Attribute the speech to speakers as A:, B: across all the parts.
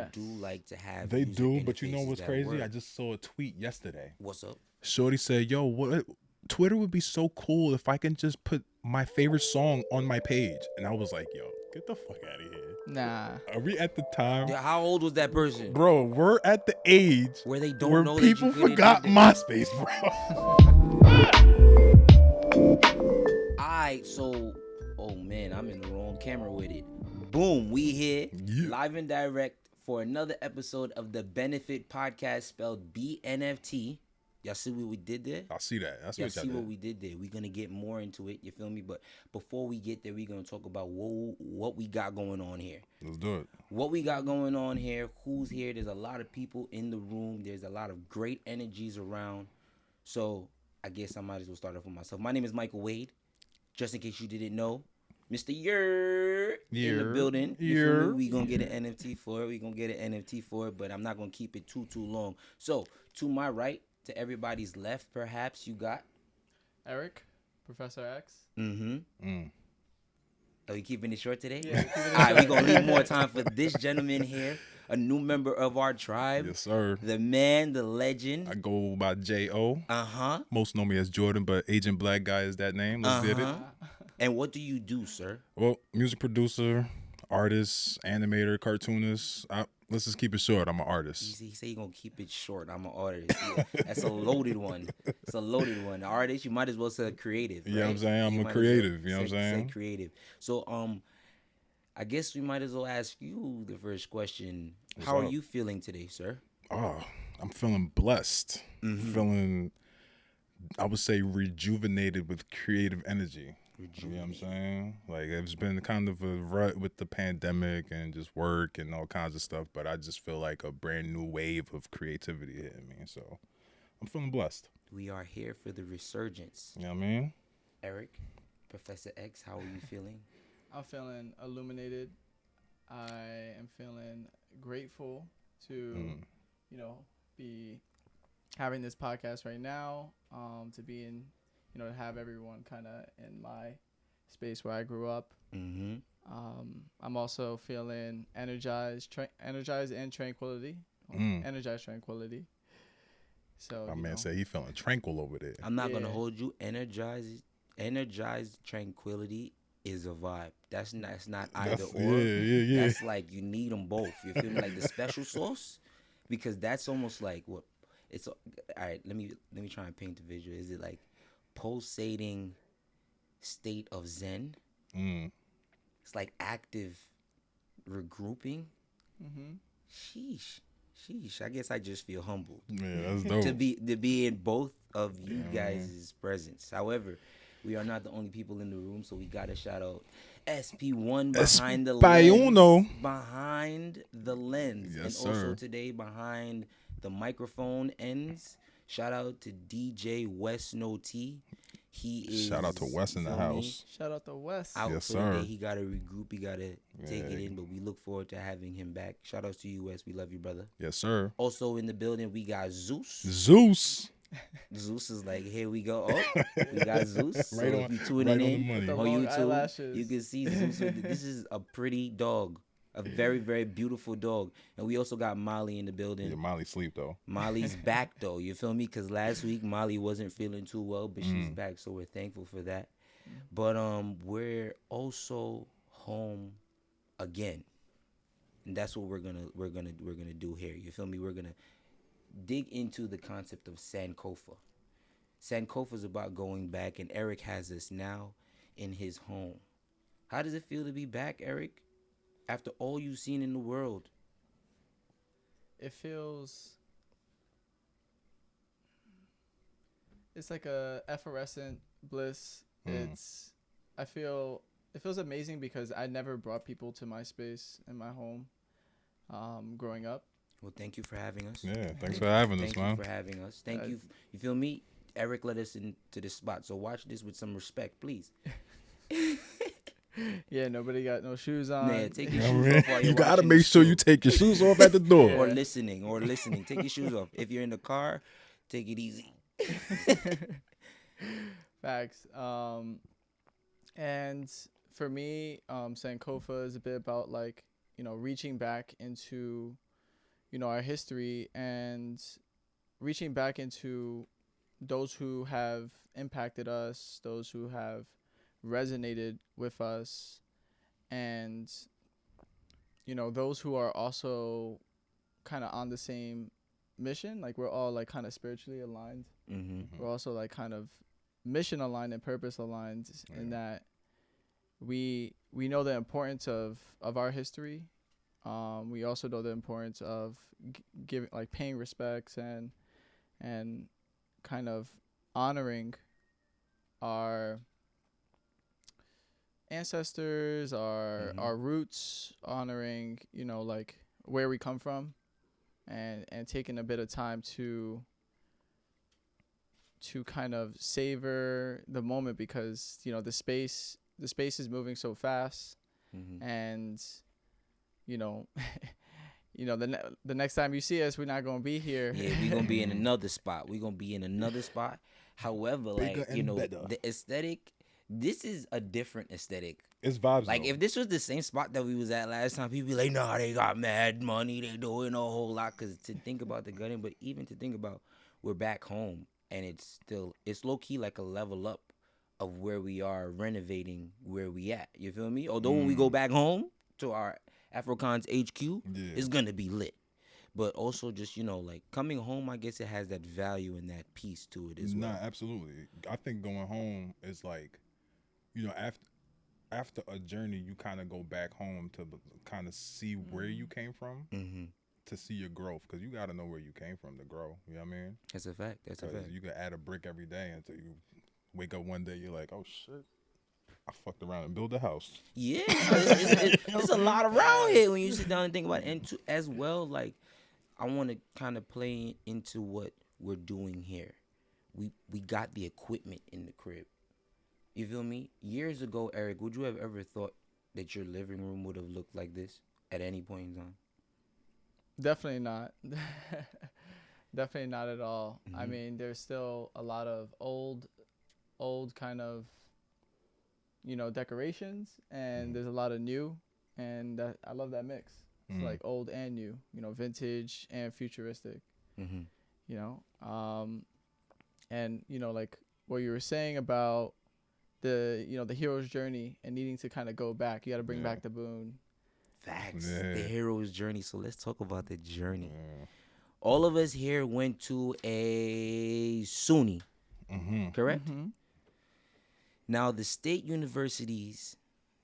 A: do like to have.
B: They
A: user
B: do, but you know
A: interfaces
B: what's
A: that
B: crazy?
A: work.
B: I just saw a tweet yesterday.
A: What's up?
B: Shorty said, "Yo, what? Twitter would be so cool if I can just put my favorite song on my page." And I was like, "Yo, get the fuck out of here."
C: Nah.
B: Are we at the time?
A: Yeah, how old was that person?
B: Bro, we're at the age
A: Where they don't
B: where
A: know
B: people
A: that you
B: forgot
A: did
B: MySpace, bro.
A: Alright, so oh man, I'm in the wrong camera with it. Boom, we here
B: Yeah.
A: live and direct for another episode of the BNFT Podcast, spelled BNFT. Y'all see what we did there?
B: I see that. That's
A: Y'all
B: what y'all
A: see
B: did.
A: what we did there. We're gonna get more into it, you feel me? But before we get there, we're gonna talk about what we got going on here.
B: Let's do it.
A: What we got going on here, who's here. There's a lot of people in the room. There's a lot of great energies around. So I guess I might as well start off with myself. My name is Michael Wade. Just in case you didn't know, Mr. Yer in the building. You feel me? We gonna get an NFT for it. But I'm not gonna keep it too long. So to my right, to everybody's left, perhaps you got
C: Eric, Professor X.
A: Are you keeping it short today?
C: Yeah, keeping it
A: All right, we're
C: short.
A: going to leave more time for this gentleman here, a new member of our tribe.
B: Yes, sir.
A: The man, the legend.
B: I go by Jayo.
A: Uh-huh.
B: Most know me as Jordan, but Agent Black Guy is that name. Let's get it.
A: And what do you do, sir?
B: Well, music producer, artist, animator, cartoonist. Let's just keep it short. I'm an artist.
A: He say he going to keep it short. I'm an artist. Yeah, that's a loaded one. It's a loaded one. The artist, you might as well say creative.
B: You know what I'm
A: right?
B: saying? I'm
A: You
B: a
A: might as
B: creative.
A: well
B: You know what I'm
A: say
B: saying?
A: creative. So, I guess we might as well ask you the first question.
B: What's
A: How are
B: up?
A: you feeling today, sir?
B: Oh, I'm feeling blessed. Feeling, I would say, rejuvenated with creative energy. You know what I'm saying? Like, it's been kind of a rut with the pandemic and just work and all kinds of stuff, but I just feel like a brand new wave of creativity hitting me. So I'm feeling blessed.
A: We are here for the resurgence.
B: You know what I mean?
A: Eric, Professor X, how are you feeling?
C: I'm feeling illuminated. I am feeling grateful to, be having this podcast right now. To be in, to have everyone kind of in my space where I grew up.
A: Mm-hmm.
C: I'm also feeling energized and tranquility. Energized tranquility. So
B: My man said he feeling tranquil over there.
A: I'm not gonna hold you. Energized tranquility is a vibe. That's not either or.
B: Yeah.
A: That's like you need them both. You feel me? Like the special sauce, because that's almost like what it's. All right, let me try and paint the visual. Is it like pulsating state of zen? It's like active regrouping. Sheesh. I guess I just feel humbled
B: Yeah, that's dope.
A: to be in both of you guys' presence. However, we are not the only people in the room, so we gotta shout out SP1 behind the lens. Behind the lens.
B: Yes,
A: and
B: sir.
A: also today behind the microphone ends. Shout out to DJ West No T. He is
B: Shout out to Wes in the
A: feel me?
B: house.
C: Shout out to Wes.
A: Out
B: Yes,
A: for the
B: sir.
A: day. He gotta regroup. He gotta take it in. But we look forward to having him back. Shout outs to you, Wes. We love you, brother.
B: Yes, sir.
A: Also in the building, we got Zeus.
B: Zeus.
A: Zeus is like, here we go. Oh, we got Zeus. So
B: Right
A: if
B: on-
A: you tuning
B: right on
A: in
B: the money.
C: The
A: on
C: long
A: YouTube,
C: eyelashes.
A: you can see Zeus. This is a pretty dog. A very, very beautiful dog. And we also got Molly in the building.
B: Yeah, Molly sleep though.
A: Molly's back though, you feel me? Because last week Molly wasn't feeling too well, but she's back, so we're thankful for that. But we're also home again, and that's what we're gonna do here. You feel me? We're gonna dig into the concept of Sankofa. Sankofa is about going back, and Eric has us now in his home. How does it feel to be back, Eric? After all you've seen in the world.
C: It feels. It's like a effervescent bliss. It feels amazing because I never brought people to my space in my home, growing up.
A: Well, thank you for having us.
B: Yeah, thanks for having us,
A: Thank
B: man.
A: you for having us. Thank you. You feel me? Eric led us into this spot, so watch this with some respect, please.
C: Yeah, nobody got no shoes on.
A: Man, take your
B: You know what I
A: shoes
B: mean?
A: off while you're
B: You gotta
A: watching
B: make
A: this
B: sure
A: show.
B: you take your shoes off at the door.
A: Or listening. Take your shoes off. If you're in the car, take it easy.
C: Facts. And for me, Sankofa is a bit about like, reaching back into our history and reaching back into those who have impacted us, those who have resonated with us, and those who are also kind of on the same mission. Like we're all like kind of spiritually aligned. We're also like kind of mission aligned and purpose aligned in that we know the importance of our history. We also know the importance of giving, like, paying respects and kind of honoring our ancestors, our roots, honoring, like where we come from, and taking a bit of time to kind of savor the moment, because the space is moving so fast, and the next time you see us, we're not gonna be here.
A: Yeah, we're gonna be in another spot. However, like, the aesthetic, this is a different aesthetic.
B: It's vibes.
A: Like, if this was the same spot that we was at last time, people be like, nah, they got mad money, they doing a whole lot. Cause to think about the gutting, but even to think about, we're back home, and it's low key like a level up of where we are renovating where we at. You feel me? Although when we go back home to our Afrocons HQ, it's gonna be lit. But also just, like, coming home, I guess it has that value and that piece to it as well.
B: Nah, absolutely. I think going home is like, after a journey, you kind of go back home to kind of see where you came from, to see your growth, because you got to know where you came from to grow. You know what I mean?
A: That's a fact.
B: You can add a brick every day until you wake up one day, you're like, oh, shit, I fucked around and built a house. Yeah,
A: it's a lot around here when you sit down and think about it. And as well, like, I want to kind of play into what we're doing here. We got the equipment in the crib. You feel me? Years ago, Eric, would you have ever thought that your living room would have looked like this at any point in time?
C: Definitely not. Definitely not at all. I mean, there's still a lot of old kind of, decorations, and there's a lot of new, and I love that mix. It's like old and new, vintage and futuristic, and, like what you were saying about the hero's journey and needing to kind of go back. You got to bring back the boon.
A: Facts. Yeah. The hero's journey. So let's talk about the journey. Yeah. All of us here went to a SUNY, correct? Now, the state universities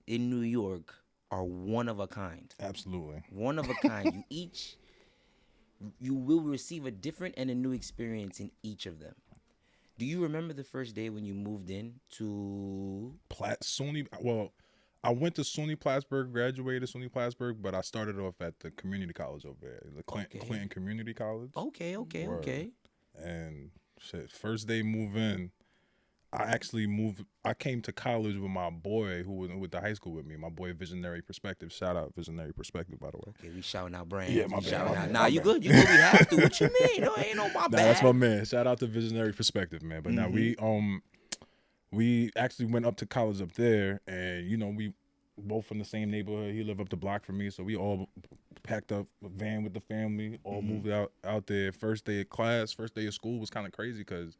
A: in New York are one of a kind.
B: Absolutely.
A: One of a kind. You will receive a different and a new experience in each of them. Do you remember the first day when you moved in to
B: SUNY? Well, I went to SUNY Plattsburgh, graduated SUNY Plattsburgh, but I started off at the community college over there, the Clinton Community College.
A: Okay.
B: And shit, first day move in, I came to college with my boy who went to high school with me, my boy Visionary Perspective. Shout out Visionary Perspective, by the way.
A: Okay, we shouting out brands.
B: Yeah, my bad.
A: Nah, you good. You good. We have to. What you mean? No, ain't no my bad.
B: That's my man. Shout out to Visionary Perspective, man. But now we actually went up to college up there, and we both from the same neighborhood. He lived up the block from me, so we all packed up a van with the family, all moved out there. First day of class, first day of school was kind of crazy because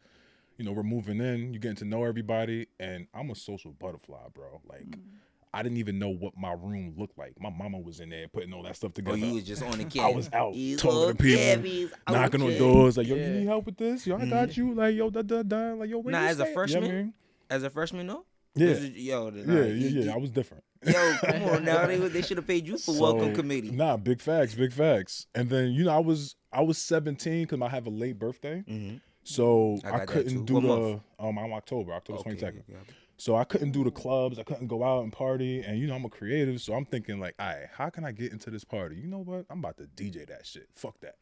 B: we're moving in, you're getting to know everybody, and I'm a social butterfly, bro. Like, I didn't even know what my room looked like. My mama was in there putting all that stuff together.
A: Oh, you was just on the kid.
B: I was out talking to people, knocking on doors, like, yo, you need help with this? Yo, I got you. Like, yo, like, yo, where you
A: as a freshman?
B: You know what I mean?
A: As a freshman, though?
B: Yeah.
A: Yeah.
B: I was different.
A: Yo, come on now. They should have paid you for welcome committee.
B: Nah, big facts. And then, I was 17 because I have a late birthday. So I couldn't do I'm October 22nd. Yeah. So I couldn't do the clubs. I couldn't go out and party. And, I'm a creative. So I'm thinking like, all right, how can I get into this party? You know what? I'm about to DJ that shit. Fuck that.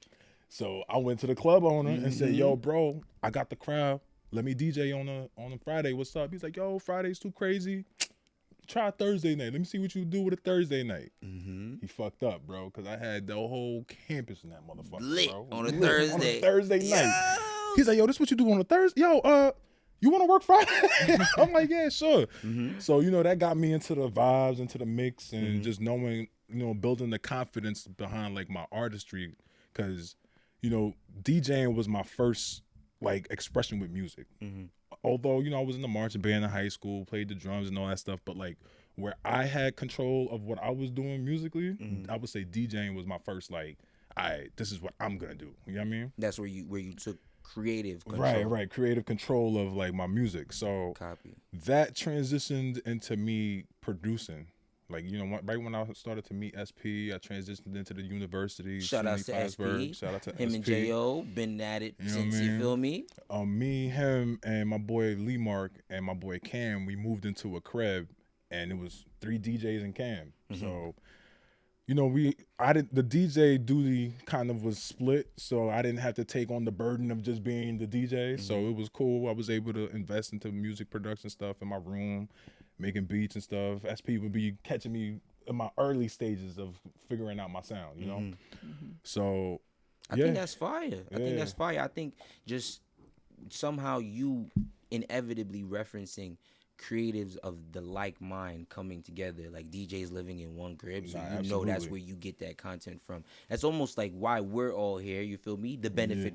B: So I went to the club owner and said, yo, bro, I got the crowd. Let me DJ on a Friday. What's up? He's like, yo, Friday's too crazy. Try Thursday night. Let me see what you do with a Thursday night. He fucked up, bro, because I had the whole campus in that motherfucker,
A: lit,
B: bro.
A: On a Thursday.
B: On a Thursday night. He's like, yo, this what you do on a Thursday? Yo, you want to work Friday? I'm like, yeah, sure. So, that got me into the vibes, into the mix, and just knowing, building the confidence behind, like, my artistry. because, you know, DJing was my first like expression with music. Although, you know, I was in the marching band in high school, played the drums and all that stuff, but like where I had control of what I was doing musically, I would say DJing was my first like, all right, this is what I'm gonna do. You know what I mean?
A: That's where you took creative control.
B: Right, creative control of like my music. So that transitioned into me producing. Like, you know, right when I started to meet SP, I transitioned into the university.
A: Shout out to SP.
B: Shout out to
A: him
B: SP.
A: And Jayo, been at it since, you feel me?
B: Me, him, and my boy Lee Mark and my boy Cam, we moved into a crib, and it was 3 DJs and Cam. So, you know, the DJ duty kind of was split, so I didn't have to take on the burden of just being the DJ. So it was cool. I was able to invest into music production stuff in my room, making beats and stuff. SP would be catching me in my early stages of figuring out my sound, you know? So,
A: I think that's fire. I think that's fire. I think just somehow you inevitably referencing creatives of the like mind coming together, like DJs living in one crib, so you know that's where you get that content from. That's almost like why we're all here, you feel me? The benefit,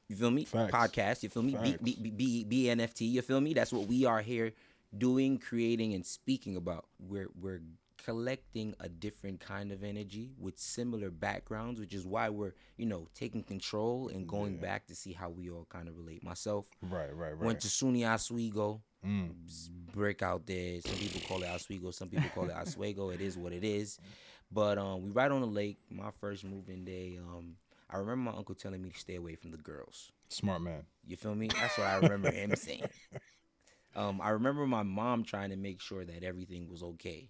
A: you feel me?
B: Facts.
A: Podcast, you feel me? BNFT, you feel me? That's what we are here doing, creating, and speaking about. We're collecting a different kind of energy with similar backgrounds, which is why we're, you know, taking control and going back to see how we all kind of relate. Myself, went to SUNY Oswego, brick out there. Some people call it Oswego, some people call it Oswego. It is what it is. But we right on the lake. My first moving day. I remember my uncle telling me to stay away from the girls.
B: Smart man.
A: You feel me? That's what I remember him saying. I remember my mom trying to make sure that everything was okay.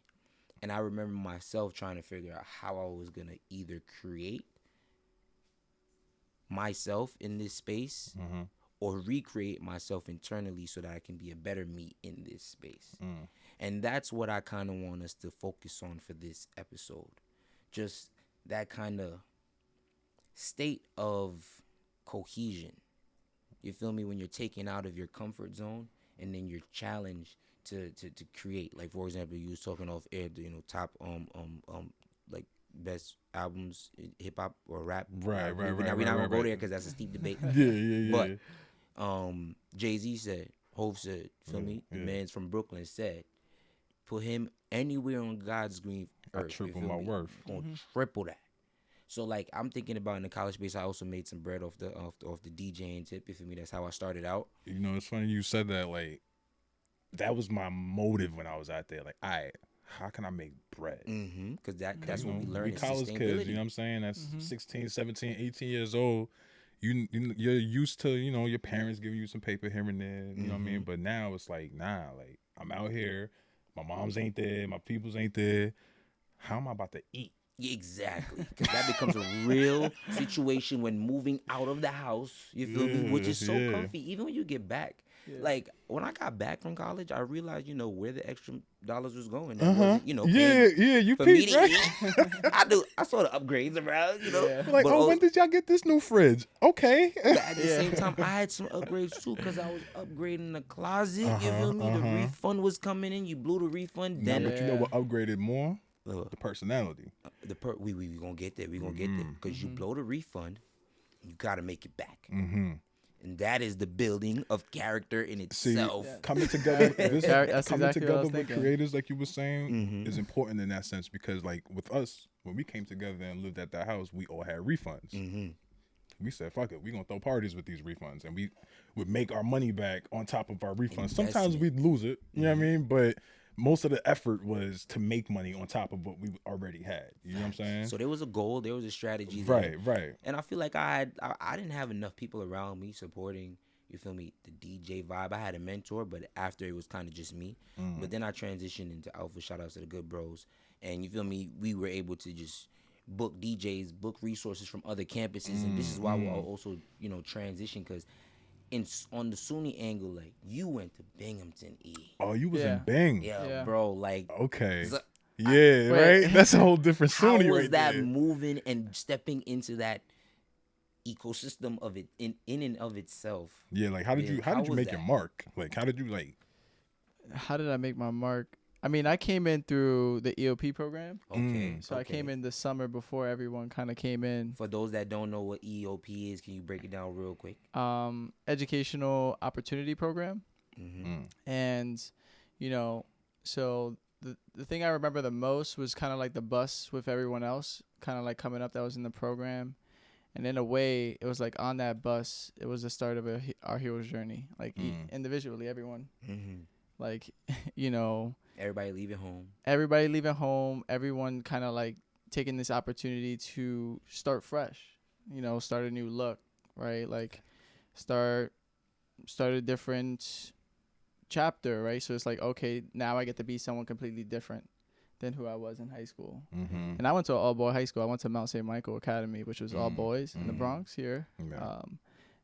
A: And I remember myself trying to figure out how I was going to either create myself in this space or recreate myself internally so that I can be a better me in this space. And that's what I kind of want us to focus on for this episode. Just that kind of state of cohesion. You feel me? When you're taken out of your comfort zone and then you're challenged to create. Like, for example, you was talking off air, you know, top like best albums, hip hop or rap.
B: Right.
A: We're not gonna go there because that's a steep debate.
B: Yeah.
A: But Jay-Z said, Hov said, feel me? The man's from Brooklyn said, put him anywhere on God's green earth.
B: I triple my worth.
A: Gonna triple that. So like I'm thinking about in the college space, I also made some bread off the DJing tip. You feel me? That's how I started out.
B: You know, it's funny you said that. Like, that was my motive when I was out there. Like, how can I make bread?
A: Because that's what we learned.
B: We college kids, you know what I'm saying? That's 16, 17, 18 years old. You're used to, you know, your parents giving you some paper here and there. You know what I mean? But now it's like, nah, like I'm out here. My moms ain't there. My peoples ain't there. How am I about to eat?
A: Exactly, because that becomes a real situation when moving out of the house, you feel me, which is so comfy, even when you get back. Like, when I got back from college, I realized, you know, where the extra dollars was going. Wasn't, you know,
B: you peeped, right?
A: I saw the upgrades around, you know.
B: Like, but, when did y'all get this new fridge? Okay.
A: But at the same time, I had some upgrades, too, because I was upgrading the closet, you feel me? The refund was coming in. You blew the refund. Then,
B: but you know what upgraded more? The personality.
A: We gonna get there. We gonna get there because you blow the refund, you gotta make it back, and that is the building of character in itself.
B: See, coming together, with creators, like you were saying, is important in that sense because, like, with us, when we came together and lived at that house, we all had refunds. We said, "Fuck it, we gonna throw parties with these refunds," and we would make our money back on top of our refunds. Sometimes we'd lose it, you know what I mean, but most of the effort was to make money on top of what we already had. You know what I'm saying?
A: So there was a goal, there was a strategy there.
B: Right.
A: And I feel like I didn't have enough people around me supporting, you feel me, the DJ vibe. I had a mentor, but after it was kind of just me. But then I transitioned into Alpha, shout outs to the good bros. And you feel me, we were able to just book DJs, book resources from other campuses. And this is why we'll also, you know, transition because on the SUNY angle, like, you went to Binghamton E.
B: Oh, you was in Bing.
A: Yeah, bro. Like,
B: okay.
A: So
B: right? That's a whole different SUNY right there.
A: How was that moving and stepping into that ecosystem of it in and of itself?
B: Yeah, like, how did you make your mark? Like, how did I make my mark?
C: I mean, I came in through the EOP program.
A: Okay.
C: So I came in the summer before everyone kind of came in.
A: For those that don't know what EOP is, can you break it down real quick?
C: Educational Opportunity Program. And, you know, so the thing I remember the most was kind of like the bus with everyone else, kind of like coming up that was in the program. And in a way, it was like on that bus, it was the start of our hero's journey, like individually, everyone. Like, you know.
A: Everybody leaving home.
C: Everyone kind of like taking this opportunity to start fresh, you know, start a new look, right? Like start a different chapter, right? So it's like, okay, now I get to be someone completely different than who I was in high school. And I went to an all-boy high school. I went to Mount St. Michael Academy, which was all boys in the Bronx here.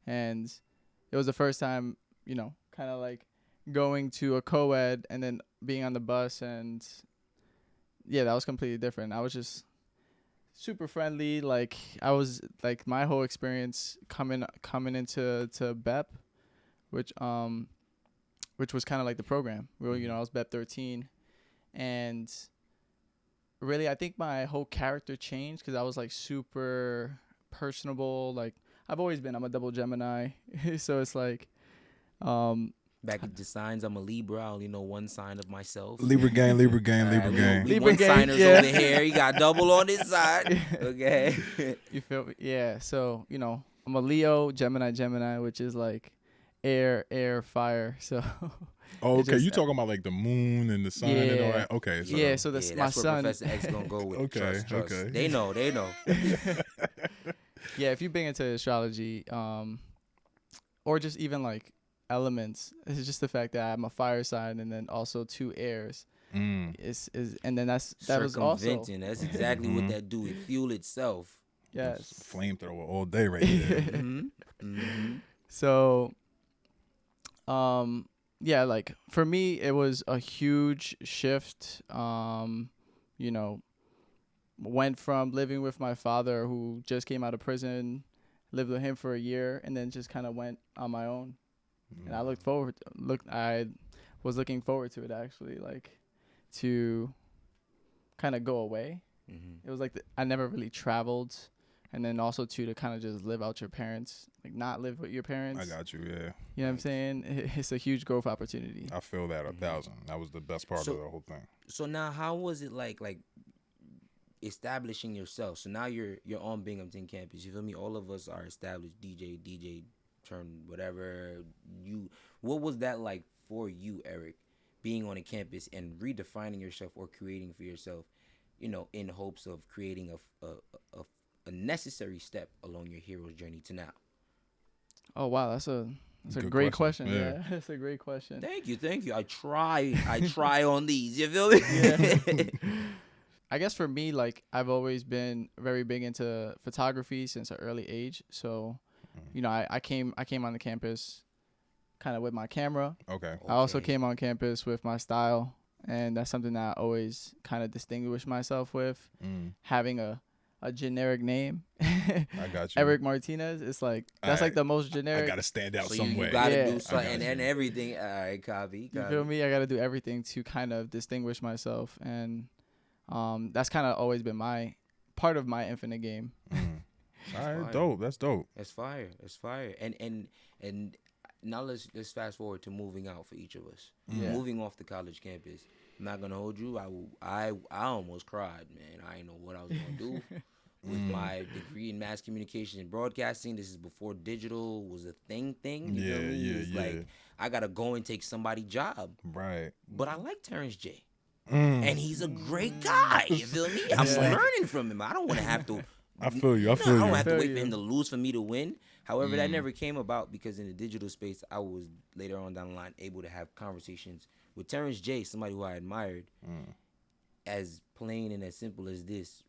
C: And it was the first time, you know, kind of like going to a co-ed and then being on the bus, and yeah, that was completely different. I was just super friendly. Like I was like my whole experience coming into BEP, which was kind of like the program. Well, you know, I was BEP 13, and really I think my whole character changed because I was like super personable. Like I've always been. I'm a double Gemini, so it's like
A: back at the signs, I'm a Libra. I only know one sign of myself.
B: Libra gang.
C: Libra
A: one
C: gang,
A: signers
C: yeah.
A: over here. You got double on this side. Okay.
C: You feel me? Yeah. So, you know, I'm a Leo, Gemini, which is like air, fire. So.
B: Oh, okay. You talking about like the moon and the sun and all that? Okay. So.
C: Yeah. So my
A: that's
C: son.
A: Where Professor X gonna go with.
B: Okay.
A: Trust.
B: Okay.
A: They know.
C: Yeah. If you bring into astrology, or just even like elements, it's just the fact that I'm a fire sign and then also 2 airs. Is and then that was also.
A: That's exactly what that do. It fuel itself.
C: Yes.
B: Flamethrower all day right there.
C: So, yeah, like for me, it was a huge shift. You know, went from living with my father who just came out of prison, lived with him for a year, and then just kind of went on my own. And I I was looking forward to it actually, like to kind of go away. It was like I never really traveled, and then also to kind of just live out your parents, like not live with your parents.
B: I got you, yeah.
C: You know what I'm saying? It's a huge growth opportunity.
B: I feel that 1,000. That was the best part of the whole thing.
A: So now, how was it like establishing yourself? So now you're on Binghamton campus. You feel me? All of us are established DJ. Turn whatever what was that like for you, Erick, being on a campus and redefining yourself or creating for yourself, you know, in hopes of creating a necessary step along your hero's journey to now?
C: Oh wow, that's a great question. Yeah, that's a great question.
A: Thank you. I try on these, you feel me?
C: Yeah. I guess for me, like I've always been very big into photography since an early age, so you know, I came on the campus kind of with my camera.
B: Okay.
C: I also came on campus with my style, and that's something that I always kind of distinguish myself with. Having a generic name.
B: I got you.
C: Erick Martinez. It's like that's like the most generic.
B: I gotta stand out some way.
A: You gotta do something and everything. All right, copy.
C: You feel me? I gotta do everything to kind of distinguish myself, and that's kind of always been my part of my infinite game.
B: All right, dope. That's dope.
A: That's fire. And now let's fast forward to moving out for each of us. Moving off the college campus. I'm not gonna hold you. I almost cried, man. I didn't know what I was gonna do with my degree in mass communication and broadcasting. This is before digital was a thing. You know what I mean? It's like I gotta go and take somebody's job.
B: Right.
A: But I like Terrence J. And he's a great guy. You feel me? I'm learning from him. I don't want to have to.
B: I feel you.
A: I don't have to wait for him to lose for me to win. However, that never came about because in the digital space, I was later on down the line able to have conversations with Terrence J, somebody who I admired, as plain and as simple as this,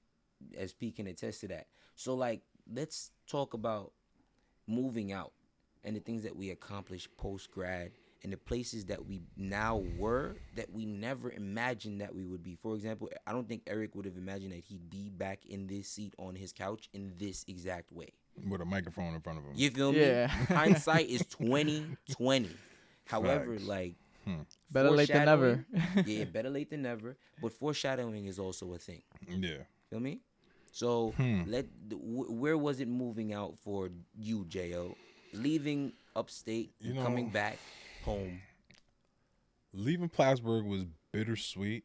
A: as P can attest to that. So, like, let's talk about moving out and the things that we accomplished post-grad and the places that we now were that we never imagined that we would be. For example, I don't think Erick would have imagined that he'd be back in this seat on his couch in this exact way.
B: With a microphone in front of him.
A: You feel me? Hindsight is 20/20. However, like
C: Better late than never.
A: Yeah, better late than never. But foreshadowing is also a thing.
B: Yeah.
A: Feel me? So where was it moving out for you, Jayo? Leaving upstate, coming back home.
B: Leaving Plattsburgh was bittersweet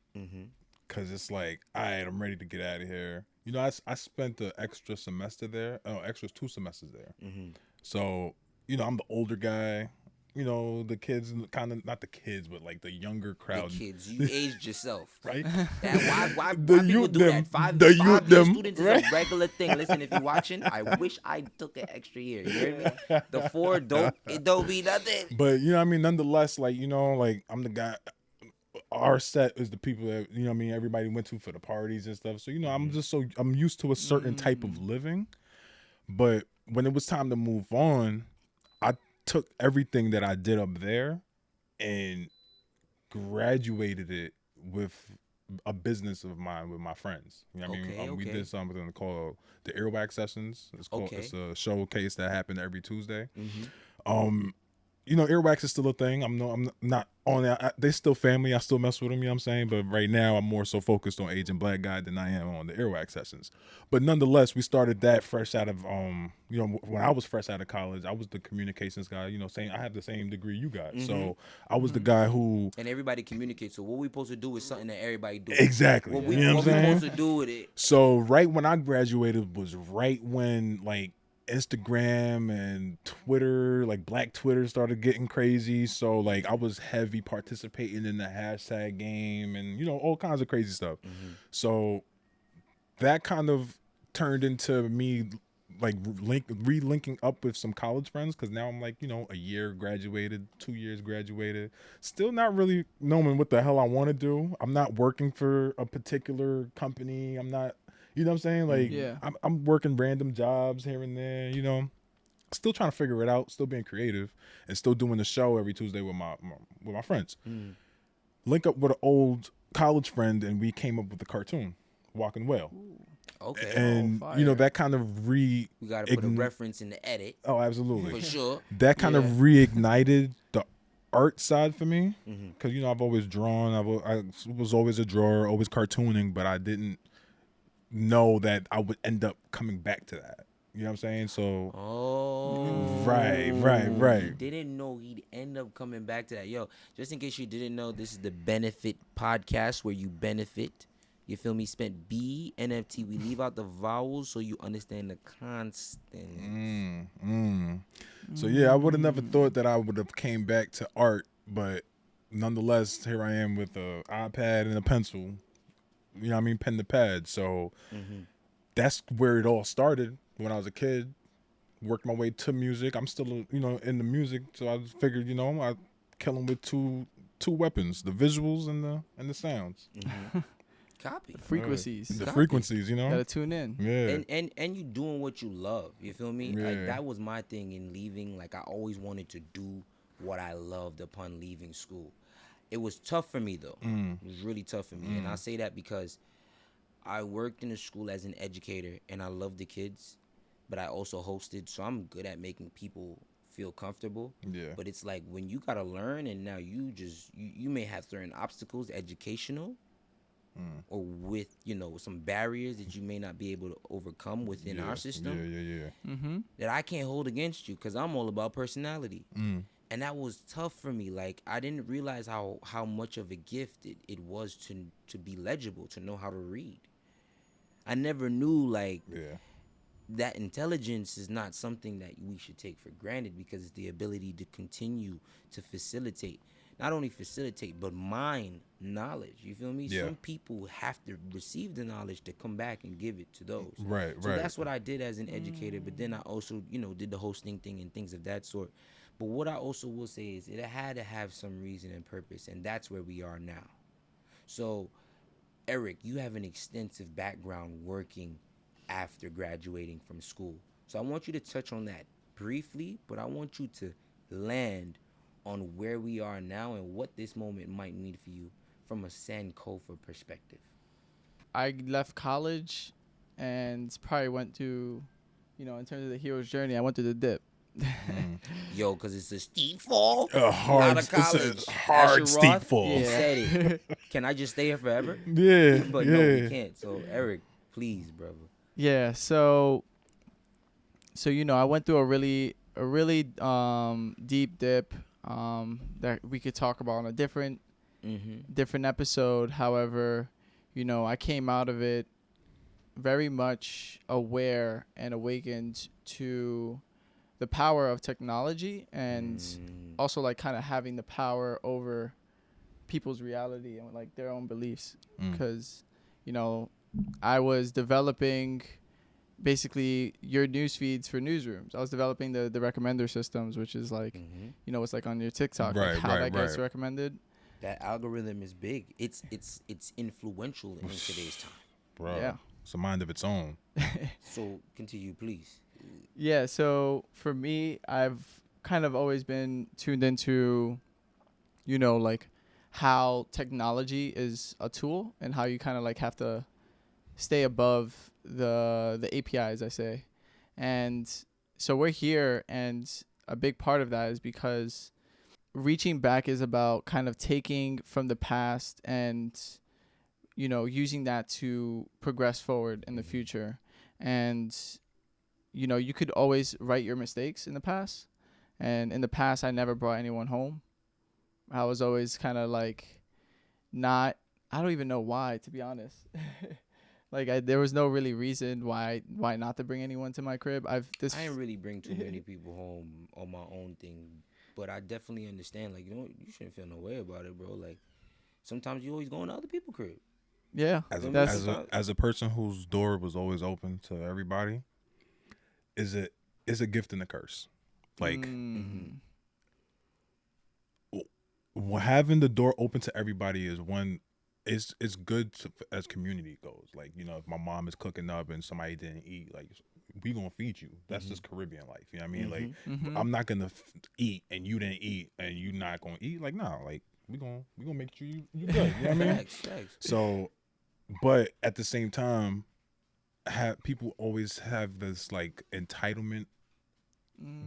B: because it's like, all right, I'm ready to get out of here. You know, I spent the extra semester there. Extra 2 semesters there. So, you know, I'm the older guy. You know, the kids, kind of, not the kids, but like the younger crowd.
A: The kids, you aged yourself.
B: Right?
A: Why people do that? Five year students is a regular thing. Listen, if you're watching, I wish I took an extra year. You hear me? The 4 it don't be nothing.
B: But, you know what I mean? Nonetheless, like, you know, like I'm the guy. Our set is the people that, you know what I mean, everybody went to for the parties and stuff. So, you know, I'm used to a certain type of living. But when it was time to move on, I took everything that I did up there and graduated it with a business of mine with my friends. You know what I mean? We did something called the Earwax Sessions. It's a showcase that happened every Tuesday. You know, Earwax is still a thing. I'm not on that. They still family. I still mess with them, you know what I'm saying? But right now, I'm more so focused on Agent Black Guy than I am on the Earwax Sessions. But nonetheless, we started that fresh out of, you know, when I was fresh out of college, I was the communications guy, you know, saying I have the same degree you got. So I was the guy who...
A: And everybody communicates. So what we supposed to do is something that everybody do.
B: Exactly.
A: What we supposed to do with it.
B: So right when I graduated was right when, like, Instagram and Twitter, like Black Twitter started getting crazy. So like I was heavy participating in the hashtag game and, you know, all kinds of crazy stuff. So that kind of turned into me like re-linking up with some college friends, because now I'm like, you know, a year graduated, 2 years graduated, still not really knowing what the hell I want to do. I'm not working for a particular company. I'm not, you know what I'm saying? Like, I'm working random jobs here and there, you know, still trying to figure it out, still being creative, and still doing the show every Tuesday with my friends. Link up with an old college friend, and we came up with the cartoon, Walking Whale.
A: Okay.
B: And, you know, that kind of
A: we got to put a reference in the edit.
B: Oh, absolutely.
A: For sure.
B: That kind of reignited the art side for me, because, you know, I've always drawn. I was always a drawer, always cartooning, but I didn't know that I would end up coming back to that. You know what I'm saying? So, right.
A: Didn't know he'd end up coming back to that. Yo, just in case you didn't know, this is the BNFT Podcast, where you benefit. You feel me? Spent BNFT. We leave out the vowels so you understand the constant.
B: So yeah, I would have never thought that I would have came back to art, but nonetheless, here I am with an iPad and a pencil. You know what I mean? Pen to pad. So that's where it all started when I was a kid. Worked my way to music. I'm still, you know, in the music. So I figured, you know, I'd kill them with two weapons: the visuals and the sounds.
A: Copy.
C: Frequencies.
B: The frequencies, you know.
C: Gotta tune in.
B: Yeah.
A: And you doing what you love. You feel me?
B: Yeah.
A: Like, that was my thing in leaving. Like, I always wanted to do what I loved upon leaving school. It was tough for me, though. It was really tough for me. And I say that because I worked in a school as an educator, and I love the kids, but I also hosted, so I'm good at making people feel comfortable.
B: Yeah.
A: But it's like when you got to learn, and now you may have certain obstacles, educational, or with, you know, some barriers that you may not be able to overcome within our system. That I can't hold against you, because I'm all about personality. And that was tough for me. Like, I didn't realize how much of a gift it was to be legible, to know how to read. I never knew, like, that intelligence is not something that we should take for granted, because it's the ability to continue to facilitate. Not only facilitate, but mine knowledge. You feel me?
B: Yeah.
A: Some people have to receive the knowledge to come back and give it to those.
B: Right.
A: So that's what I did as an educator. But then I also, you know, did the hosting thing and things of that sort. But what I also will say is it had to have some reason and purpose, and that's where we are now. So, Erick, you have an extensive background working after graduating from school. So I want you to touch on that briefly, but I want you to land on where we are now and what this moment might mean for you from a Sankofa perspective.
C: I left college and probably went to, you know, in terms of the hero's journey, I went to the dip.
A: Yo, because it's a steep fall.
B: Hard,
A: out of college.
B: it's a hard
A: Asher
B: steep
A: Roth,
B: fall.
A: He said it. Can I just stay here forever?
B: Yeah,
A: But
B: yeah.
A: no, we can't. So Eric, please, brother.
C: Yeah. So I went through a really deep dip that we could talk about on a different episode. However, I came out of it very much aware and awakened to the power of technology and also like kind of having the power over people's reality and like their own beliefs. Because, I was developing basically your news feeds for newsrooms. I was developing the recommender systems, which is like, it's like on your TikTok, like how that gets recommended.
A: That algorithm is big. It's influential in today's time.
B: Bro,
C: yeah.
B: It's a mind of its own.
A: So continue, please.
C: Yeah. So for me, I've kind of always been tuned into, like how technology is a tool and how you kind of like have to stay above the APIs, I say. And so we're here, and a big part of that is because reaching back is about kind of taking from the past and using that to progress forward in the future. And you could always right your mistakes in the past, and in the past I never brought anyone home. I was always kind of like I don't even know why, to be honest. Like there was no really reason why not to bring anyone to my crib. I
A: didn't really bring too many people home on my own thing, but I definitely understand. Like, you shouldn't feel no way about it, bro. Like, sometimes you always go into other people's crib.
C: Yeah.
B: As a person whose door was always open to everybody, is a gift and a curse. Like, having the door open to everybody is one. It's good as community goes. Like, if my mom is cooking up and somebody didn't eat, like, we gonna feed you. That's just Caribbean life. You know what I mean? Like, I'm not gonna eat and you didn't eat and you not gonna eat. Like, no, like we gonna make sure you good. You know what I mean?
A: Facts.
B: So, but at the same time, people always have this like entitlement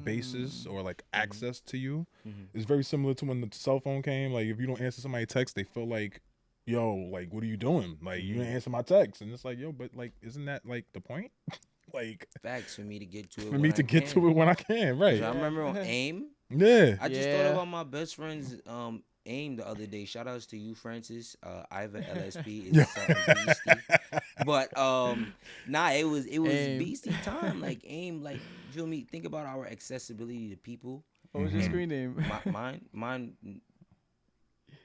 B: basis or like access to you. It's very similar to when the cell phone came. Like, if you don't answer somebody's text, they feel like, yo, like, what are you doing? Like, you didn't answer my text. And it's like, yo, but like, isn't that like the point? Like,
A: facts for me to get to it.
B: To it when I can, right?
A: I remember on AIM.
B: Yeah.
A: I just thought about my best friend's AIM the other day. Shout outs to you, Francis. Iva LSP is something beastie. But it was AIM. Beastie time. Like AIM, like, feel me? Think about our accessibility to people.
C: What was your screen name?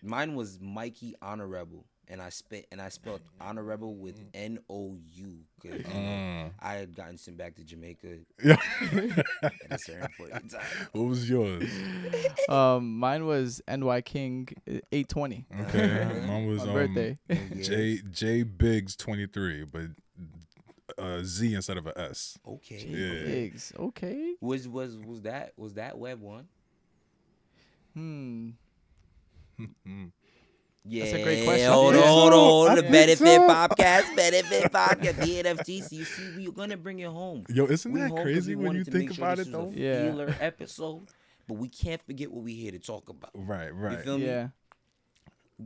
A: Mine was Mikey Honorable, and I spelled Honorable with NOU because I had gotten sent back to Jamaica at a certain point in time.
B: What was yours?
C: Mine was NY King 820.
B: Okay, mine was
C: my birthday.
B: J Biggs 23, but Z instead of a S.
A: Okay,
B: yeah.
C: Biggs. Okay.
A: Was that Web 1? Yeah,
C: that's a great question.
A: Hold on. The BNFT Podcast, BNFT. So you see, we're gonna bring it home.
B: Yo, isn't that crazy when you think about it, though?
A: Yeah. Feeler episode, but we can't forget what we're here to talk about.
B: Right.
A: You feel me?
C: Yeah.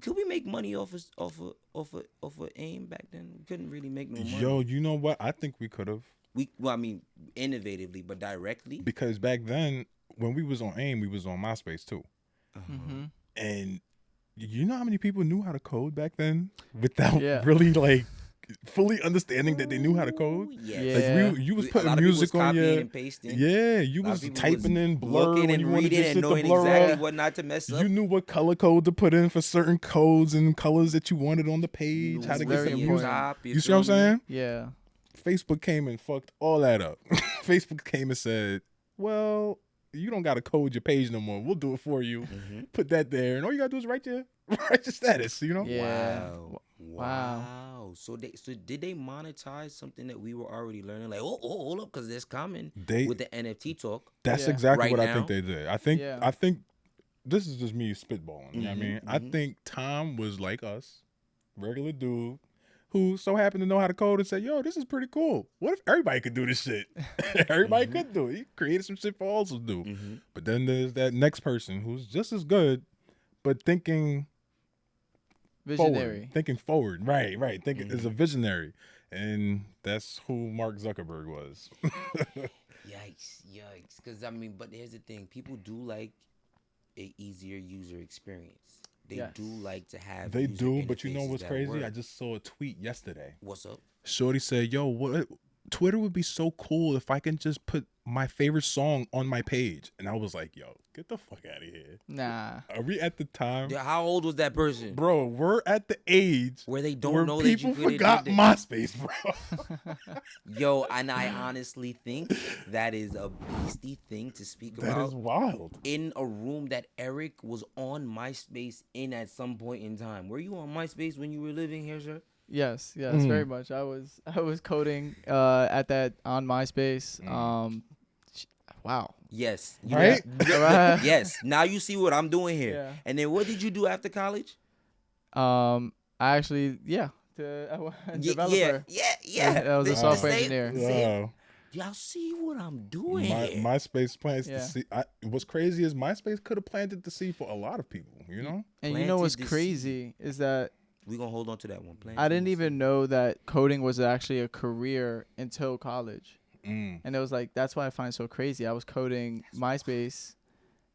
A: Could we make money off of AIM back then? We couldn't really make no money.
B: Yo, you know what? I think we could have.
A: Innovatively, but directly.
B: Because back then, when we was on AIM, we was on MySpace too. And you know how many people knew how to code back then without really like fully understanding that they knew how to code? Like you was putting music on your you was typing in blur when you wanted to shit to blur
A: exactly what not to mess up.
B: You knew what color code to put in for certain codes and colors that you wanted on the page. How to get the music. You see what I'm saying?
C: Yeah.
B: Facebook came and fucked all that up. Facebook came and said, well, you don't got to code your page no more. We'll do it for you. Put that there. And all you got to do is write your status, you know?
C: Yeah.
A: Wow. So did they monetize something that we were already learning? Like, hold up, because there's coming with the NFT talk.
B: That's exactly what I think they did. I think this is just me spitballing. You know what I mean? I think Tom was like us, regular dude, who so happened to know how to code and said, yo, this is pretty cool. What if everybody could do this shit? Everybody could do it. He created some shit for all to do. But then there's that next person who's just as good, but thinking
C: visionary.
B: Forward. Right. Thinking is a visionary. And that's who Mark Zuckerberg was.
A: Yikes. Because, I mean, but here's the thing. People do like a easier user experience. They do like to have.
B: They do, but you know what's crazy? Work. I just saw a tweet yesterday.
A: What's up?
B: Shorty said, "Yo, what? Twitter would be so cool if I can just put my favorite song on my page." And I was like, "Yo, get the fuck out of here."
C: Nah.
B: Are we at the time?
A: Yeah, how old was that person?
B: Bro, we're at the age
A: where they don't know
B: that people forgot MySpace, bro.
A: Yo, and I honestly think that is a beastie thing to speak about.
B: That is wild.
A: In a room that Erick was on MySpace in at some point in time. Were you on MySpace when you were living here, sir?
C: Yes, very much. I was coding on MySpace. Wow.
A: Yes.
B: Right?
A: Yes. Now you see what I'm doing here.
C: Yeah.
A: And then what did you do after college?
C: I actually, developer.
A: Yeah.
C: I was a software engineer.
B: Wow.
A: Y'all see what I'm doing here.
B: MySpace plants the seed. What's crazy is MySpace could have planted the seed for a lot of people, you know?
C: And you know what's crazy is that
A: we're going to hold on to that one.
C: I didn't even know that coding was actually a career until college. And it was like, that's why I find it so crazy. I was coding MySpace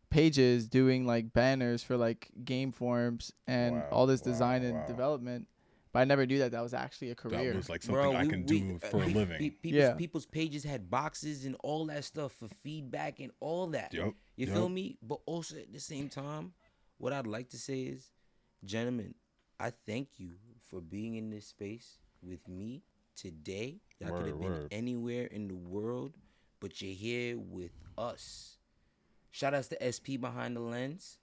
C: pages, doing like banners for like game forms and all this design and development. But I never knew that was actually a career.
B: That was like something I can do for a living.
A: People's pages had boxes and all that stuff for feedback and all that. You feel me? But also at the same time, what I'd like to say is, gentlemen, I thank you for being in this space with me today. Y'all could have been anywhere in the world, but you're here with us. Shout outs to SP behind the lens.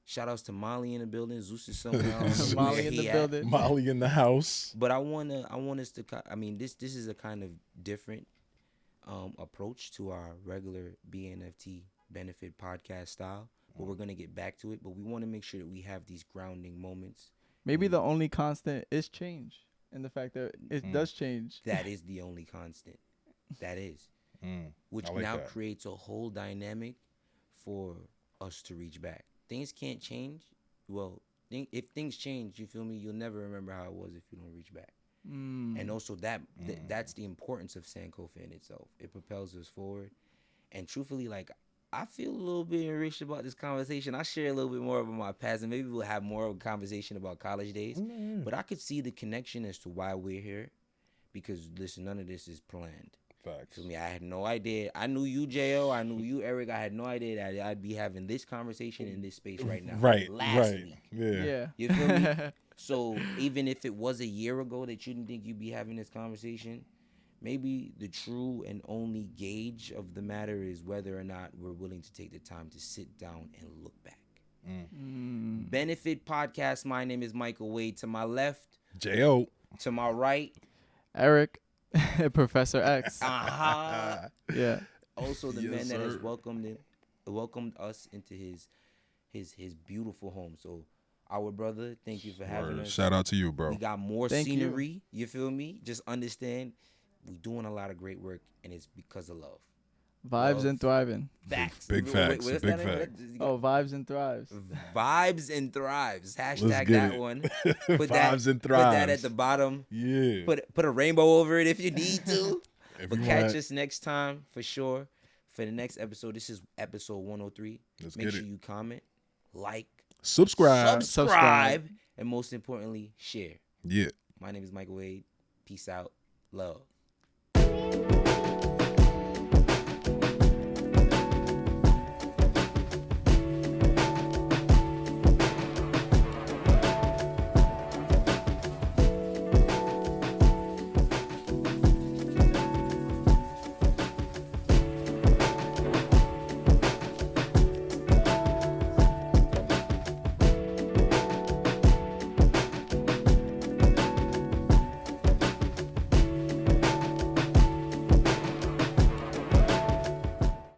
A: Shout outs to Molly in the building. Zeus is somewhere else.
C: Molly in the building.
B: Molly in the house.
A: But I want us to. I mean, this is a kind of different approach to our regular BNFT benefit podcast style. But we're gonna get back to it. But we want to make sure that we have these grounding moments.
C: Maybe the only constant is change, and the fact that it does change.
A: That is the only constant. That is, which like now creates a whole dynamic for us to reach back. Things can't change. Well, if things change, you feel me? You'll never remember how it was if you don't reach back. And also that's the importance of Sankofa in itself. It propels us forward. And truthfully, like, I feel a little bit enriched about this conversation. I share a little bit more about my past, and maybe we'll have more of a conversation about college days. But I could see the connection as to why we're here, because listen, none of this is planned.
B: Facts.
A: For me, I had no idea. I knew you, Jayo. I knew you, Erick. I had no idea that I'd be having this conversation in this space right now. Last week.
B: Yeah.
A: You feel me? So even if it was a year ago that you didn't think you'd be having this conversation, maybe the true and only gauge of the matter is whether or not we're willing to take the time to sit down and look back. Benefit Podcast. My name is Michael Wade. To my left,
B: Jayo.
A: To my right,
C: Erick, Professor X.
A: Yeah. Also the man that has welcomed us into his beautiful home. So our brother, thank you for having us.
B: Shout out to you, bro.
A: We got more scenery. You feel me? Just understand, we're doing a lot of great work, and it's because of love.
C: Vibes and thriving.
A: Facts.
B: Big facts. Big facts.
C: Oh, vibes and thrives.
A: Vibes and thrives. Hashtag that one. Put
B: Vibes and thrives.
A: Put that at the bottom.
B: Yeah.
A: Put a rainbow over it if you need to. But catch us next time for sure. For the next episode, this is episode 103. Make sure you comment, like, subscribe, and most importantly, share.
B: Yeah.
A: My name is Michael Wade. Peace out. Love.